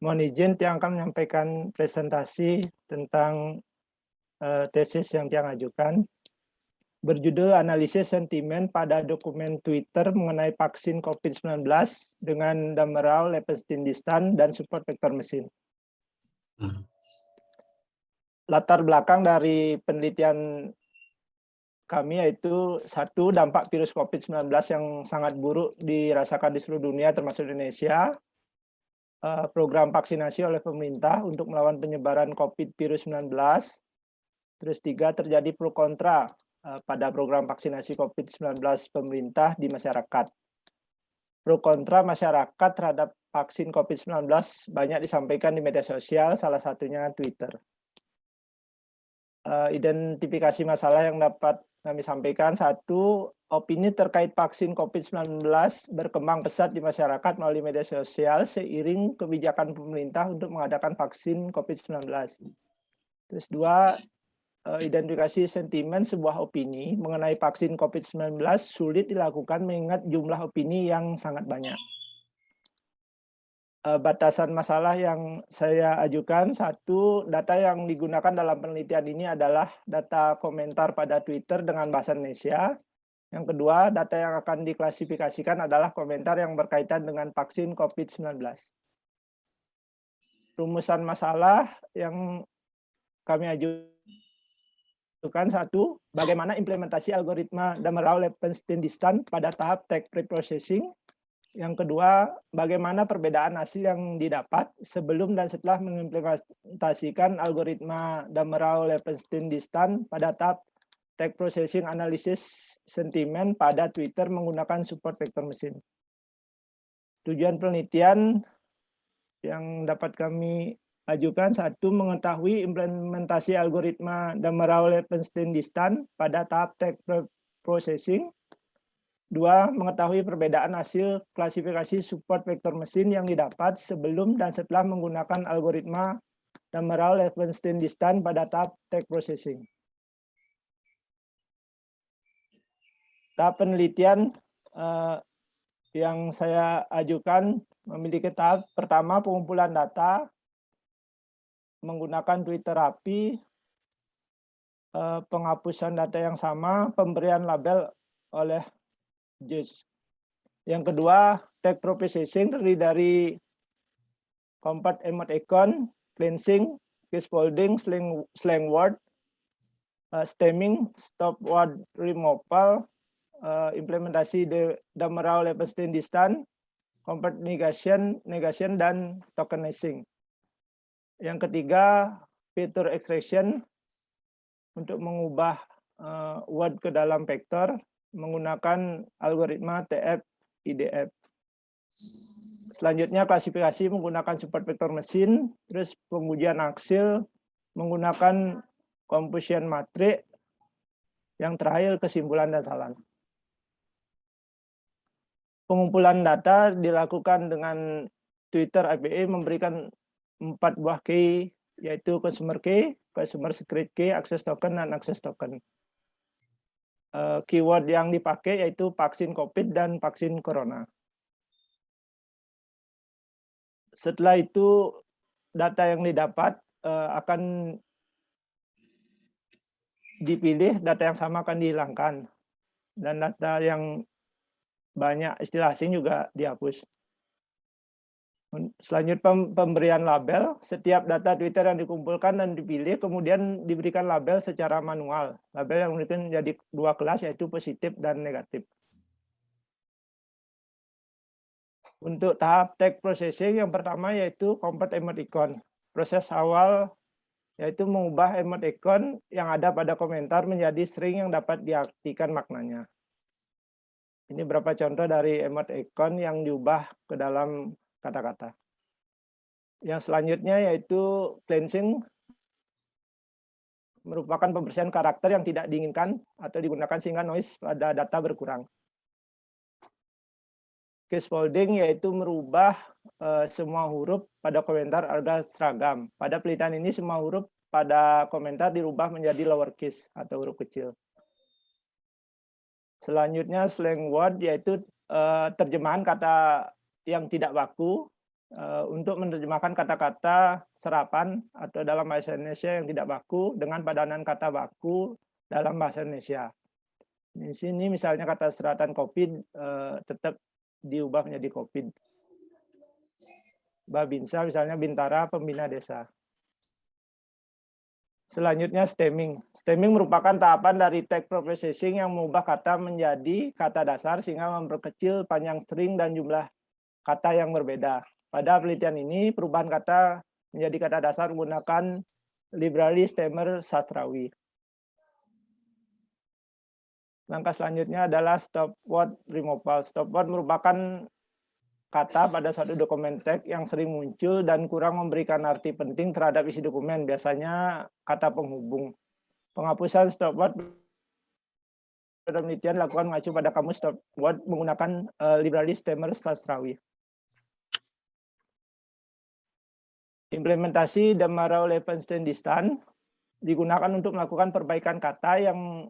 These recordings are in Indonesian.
Mohon izin Tiang akan menyampaikan presentasi tentang tesis yang Tiang ajukan. Berjudul Analisis Sentimen pada Dokumen Twitter mengenai Vaksin COVID-19 dengan Damerau, Lepensteen-Distan, dan Support Vektor Mesin. Latar belakang dari penelitian kami yaitu satu, dampak virus COVID-19 yang sangat buruk dirasakan di seluruh dunia termasuk Indonesia. Program vaksinasi oleh pemerintah untuk melawan penyebaran COVID-19. Terus tiga, terjadi pro kontra pada program vaksinasi COVID-19 pemerintah di masyarakat. Pro kontra masyarakat terhadap vaksin COVID-19 banyak disampaikan di media sosial, salah satunya Twitter. Identifikasi masalah yang dapat kami sampaikan, satu, opini terkait vaksin COVID-19 berkembang pesat di masyarakat melalui media sosial seiring kebijakan pemerintah untuk mengadakan vaksin COVID-19. Terus dua, identifikasi sentimen sebuah opini mengenai vaksin COVID-19 sulit dilakukan mengingat jumlah opini yang sangat banyak. Batasan masalah yang saya ajukan, satu, data yang digunakan dalam penelitian ini adalah data komentar pada Twitter dengan bahasa Indonesia. Yang kedua, data yang akan diklasifikasikan adalah komentar yang berkaitan dengan vaksin COVID-19. Rumusan masalah yang kami ajukan, satu, bagaimana implementasi algoritma Damerau, Lepensteen-Distan pada tahap tag preprocessing. Yang kedua, bagaimana perbedaan hasil yang didapat sebelum dan setelah mengimplementasikan algoritma Damerau, Lepensteen-Distan pada tahap tag processing analisis sentimen pada Twitter menggunakan support vektor mesin. Tujuan penelitian yang dapat kami ajukan, satu, mengetahui implementasi algoritma Damerau, Lepensteen-Distan pada tahap tag processing. Dua, mengetahui perbedaan hasil klasifikasi support vektor mesin yang didapat sebelum dan setelah menggunakan algoritma Damerau, Lepensteen-Distan pada tahap tag processing. Tahap penelitian yang saya ajukan memiliki tahap pertama, pengumpulan data menggunakan Twitter API, penghapusan data yang sama, pemberian label oleh JUS. Yang kedua, tag processing terdiri dari compat emoticon, cleansing, case folding, slang word, stemming, stop word removal, implementasi Damerau, Lepensteen-Distan, compat negation, dan tokenizing. Yang ketiga, feature extraction untuk mengubah word ke dalam vektor menggunakan algoritma TF-IDF. Selanjutnya klasifikasi menggunakan support vektor mesin, terus pengujian hasil menggunakan composition matrix, yang terakhir kesimpulan dan saran. Pengumpulan data dilakukan dengan Twitter API memberikan 4 buah key, yaitu consumer key, consumer secret key, access token, dan access token. Keyword yang dipakai yaitu vaksin COVID dan vaksin corona. Setelah itu data yang didapat akan dipilih, data yang sama akan dihilangkan, dan data yang banyak istilah asing juga dihapus. Selanjutnya pemberian label, setiap data Twitter yang dikumpulkan dan dipilih kemudian diberikan label secara manual. Label yang mungkin jadi 2 kelas yaitu positif dan negatif. Untuk tahap tag processing yang pertama yaitu compat emoticon. Proses awal yaitu mengubah emoticon yang ada pada komentar menjadi string yang dapat diartikan maknanya. Ini beberapa contoh dari emoticon yang diubah ke dalam kata-kata. Yang selanjutnya yaitu cleansing, merupakan pembersihan karakter yang tidak diinginkan atau digunakan sehingga noise pada data berkurang. Case folding yaitu merubah semua huruf pada komentar agar seragam. Pada penelitian ini semua huruf pada komentar dirubah menjadi lowercase atau huruf kecil. Selanjutnya slang word yaitu terjemahan kata yang tidak baku untuk menerjemahkan kata-kata serapan atau dalam bahasa Indonesia yang tidak baku dengan padanan kata baku dalam bahasa Indonesia. Di sini misalnya kata seratan COVID tetap diubah menjadi COVID. Babinsa misalnya Bintara pembina desa. Selanjutnya stemming. Stemming merupakan tahapan dari text processing yang mengubah kata menjadi kata dasar sehingga memperkecil panjang string dan jumlah kata yang berbeda. Pada penelitian ini, perubahan kata menjadi kata dasar menggunakan library stemmer sastrawi. Langkah selanjutnya adalah stop word removal. Stop word merupakan kata pada suatu dokumen teks yang sering muncul dan kurang memberikan arti penting terhadap isi dokumen, biasanya kata penghubung. Penghapusan stop word pada penelitian dilakukan mengacu pada kamus stop word menggunakan library stemmer sastrawi. Implementasi Damarau-Levenshtein-Distan digunakan untuk melakukan perbaikan kata yang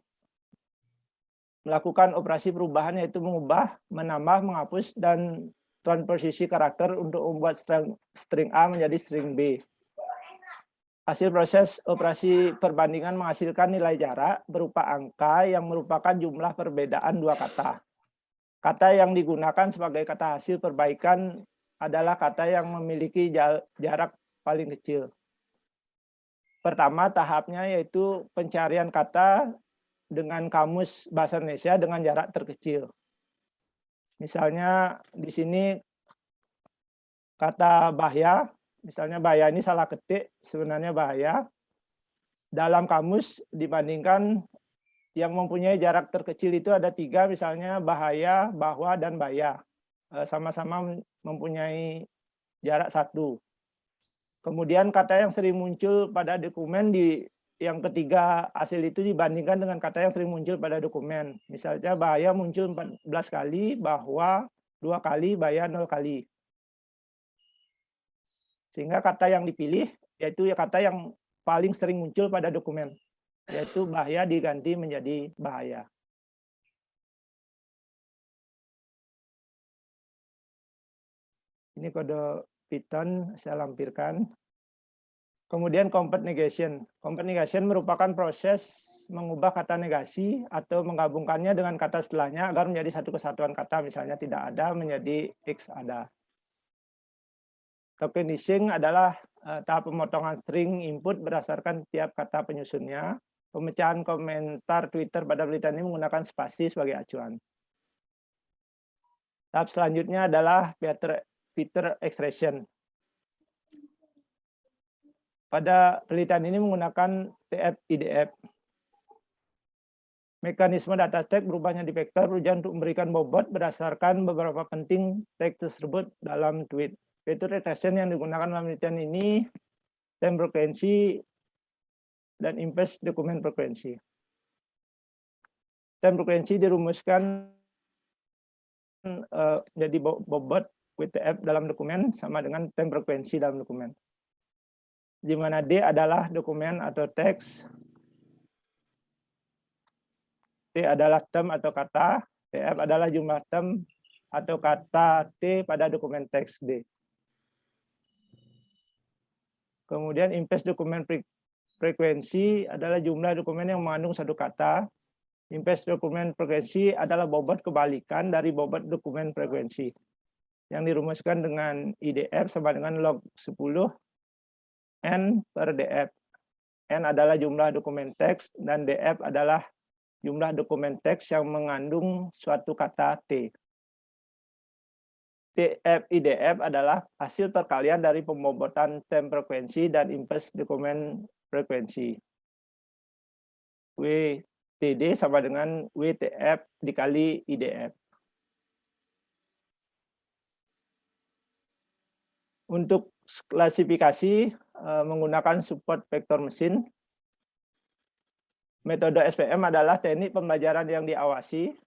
melakukan operasi perubahan, yaitu mengubah, menambah, menghapus, dan transposisi karakter untuk membuat string A menjadi string B. Hasil proses operasi perbandingan menghasilkan nilai jarak berupa angka yang merupakan jumlah perbedaan dua kata. Kata yang digunakan sebagai kata hasil perbaikan adalah kata yang memiliki jarak paling kecil. Pertama tahapnya yaitu pencarian kata dengan kamus bahasa Indonesia dengan jarak terkecil. Misalnya di sini kata bahaya, misalnya bahaya ini salah ketik, sebenarnya bahaya. Dalam kamus dibandingkan yang mempunyai jarak terkecil itu ada 3, misalnya bahaya, bahwa, dan baya. Sama-sama mempunyai jarak 1. Kemudian kata yang sering muncul pada dokumen yang ketiga hasil itu dibandingkan dengan kata yang sering muncul pada dokumen. Misalnya bahaya muncul 14 kali, bahwa 2 kali, baya 0 kali. Sehingga kata yang dipilih yaitu kata yang paling sering muncul pada dokumen, yaitu bahaya diganti menjadi bahaya. Ini kode Python saya lampirkan. Kemudian compat negation. Compat negation merupakan proses mengubah kata negasi atau menggabungkannya dengan kata setelahnya agar menjadi satu kesatuan kata, misalnya tidak ada menjadi X ada. Tokenizing adalah tahap pemotongan string input berdasarkan tiap kata penyusunnya. Pemecahan komentar Twitter pada penelitian ini menggunakan spasi sebagai acuan. Tahap selanjutnya adalah Peter extraction. Pada penelitian ini menggunakan TF-IDF. Mekanisme data tag berubahnya di vektor berusaha untuk memberikan bobot berdasarkan beberapa penting tag tersebut dalam tweet. Peter extraction yang digunakan dalam penelitian ini time frekuensi dan impes dokumen frekuensi. Time frekuensi dirumuskan jadi bobot WTF dalam dokumen sama dengan time frekuensi dalam dokumen, di mana D adalah dokumen atau teks, T adalah term atau kata, TF adalah jumlah term atau kata T pada dokumen teks D. Kemudian impes dokumen frekuensi adalah jumlah dokumen yang mengandung satu kata. Impes dokumen frekuensi adalah bobot kebalikan dari bobot dokumen frekuensi, yang dirumuskan dengan IDF sama dengan log 10 N per DF. N adalah jumlah dokumen teks dan DF adalah jumlah dokumen teks yang mengandung suatu kata T. TF IDF adalah hasil perkalian dari pembobotan time frekuensi dan impes dokumen frekuensi. WTD sama dengan WTF dikali IDF. Untuk klasifikasi menggunakan support vektor mesin. Metode SPM adalah teknik pembelajaran yang diawasi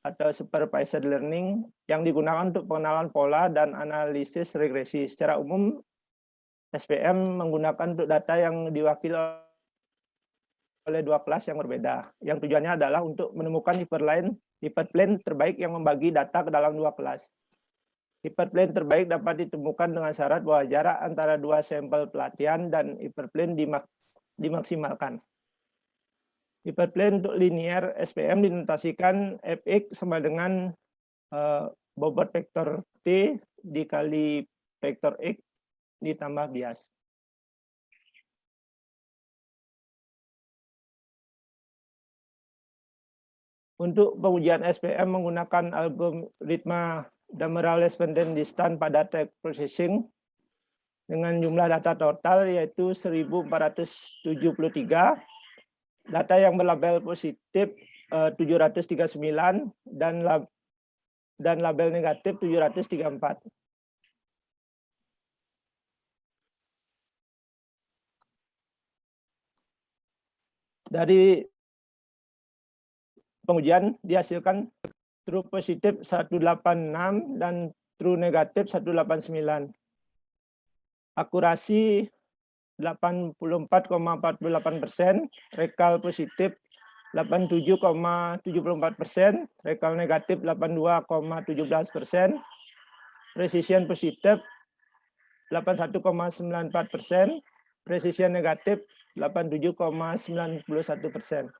atau supervised learning yang digunakan untuk pengenalan pola dan analisis regresi. Secara umum, SPM menggunakan untuk data yang diwakili oleh dua kelas yang berbeda. Yang tujuannya adalah untuk menemukan hyperplane terbaik yang membagi data ke dalam dua kelas. Hyperplane terbaik dapat ditemukan dengan syarat bahwa jarak antara dua sampel pelatihan dan hyperplane dimaksimalkan. Hyperplane untuk linear SPM dinotasikan Fx sama dengan bobot vektor T dikali vektor X ditambah bias. Untuk pengujian SPM menggunakan algoritma Dammeral-Lespenten distance pada tag processing dengan jumlah data total yaitu 1473, data yang berlabel positif 739 dan label negatif 734. Dari pengujian dihasilkan true positif 186 dan true negatif 189. Akurasi 84,48%, rekal positif 87,74%, rekal negatif 82,17%, precision positif 81,94%, precision negatif 87,91%.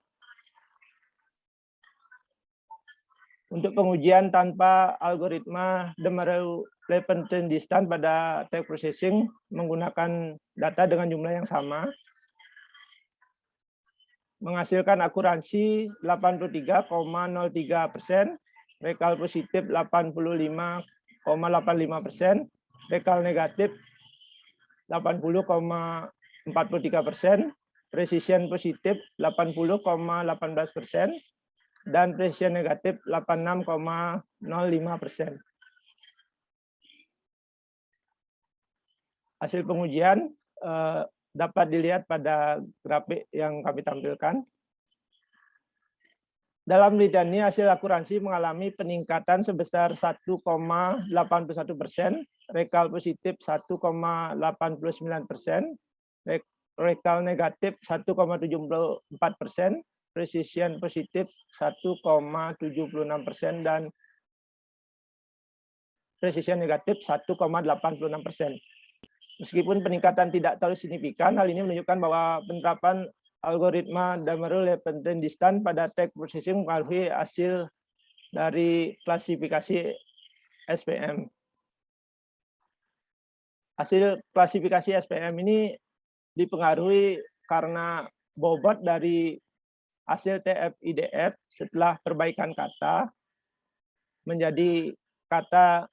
Untuk pengujian tanpa algoritma Dammeral-Lespenten distance pada tag processing menggunakan data dengan jumlah yang sama, menghasilkan akurasi 83,03%, rekal positif 85,85%, rekal negatif 80,43%, precision positif 80,18%, dan precision negatif 86,05%. Hasil pengujian dapat dilihat pada grafik yang kami tampilkan. Dalam penelitian ini hasil akurasi mengalami peningkatan sebesar 1,81%, rekal positif 1,89%, rekal negatif 1,74%, precision positif 1,76%, dan precision negatif 1,86%. Meskipun peningkatan tidak terlalu signifikan, hal ini menunjukkan bahwa penerapan algoritma Dammeral-Lespenten distance pada tag processing mempengaruhi hasil dari klasifikasi SPM. Hasil klasifikasi SPM ini dipengaruhi karena bobot dari hasil TF-IDF setelah perbaikan kata menjadi kata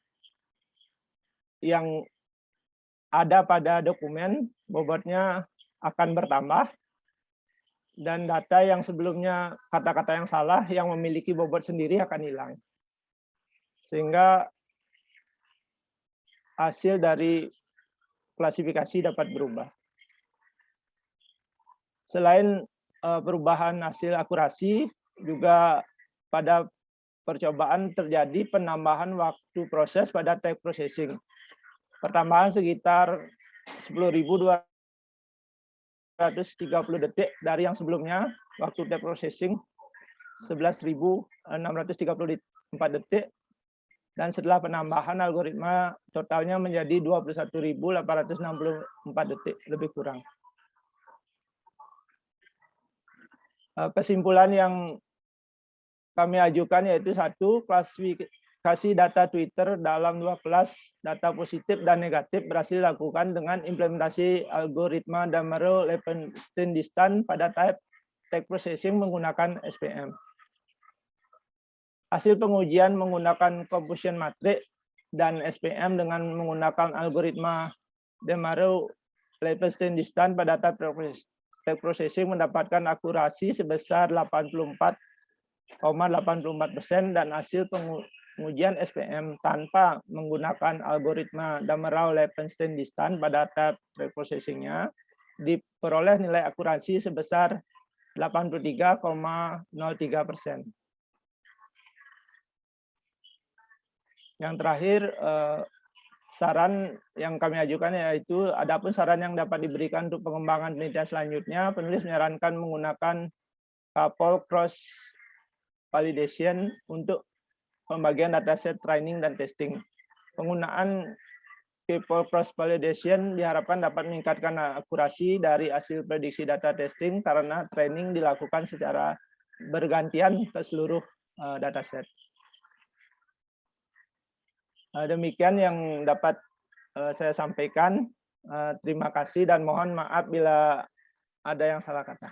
yang ada pada dokumen, bobotnya akan bertambah, dan data yang sebelumnya kata-kata yang salah yang memiliki bobot sendiri akan hilang. Sehingga hasil dari klasifikasi dapat berubah. Selain perubahan hasil akurasi, juga pada percobaan terjadi penambahan waktu proses pada tag processing. Pertambahan sekitar 10.230 detik dari yang sebelumnya, waktu tag processing 11.634 detik, dan setelah penambahan algoritma totalnya menjadi 21.864 detik, lebih kurang. Kesimpulan yang kami ajukan yaitu satu, klasifikasi data Twitter dalam dua kelas data positif dan negatif berhasil dilakukan dengan implementasi algoritma Dammeral-Lespenten distance pada tag processing menggunakan SPM. Hasil pengujian menggunakan composition matrix dan SPM dengan menggunakan algoritma Dammeral-Lespenten distance pada tag processing mendapatkan akurasi sebesar 84,84% dan hasil pengujian SPM tanpa menggunakan algoritma Dammeral-Lespenten distance pada tag processing-nya diperoleh nilai akurasi sebesar 83,03%. Yang terakhir, saran yang kami ajukan yaitu adapun saran yang dapat diberikan untuk pengembangan penelitian selanjutnya, penulis menyarankan menggunakan couple cross validation untuk pembagian dataset training dan testing. penggunaan people cross validation diharapkan dapat meningkatkan akurasi dari hasil prediksi data testing karena training dilakukan secara bergantian ke seluruh dataset. Demikian yang dapat saya sampaikan. Terima kasih dan mohon maaf bila ada yang salah kata.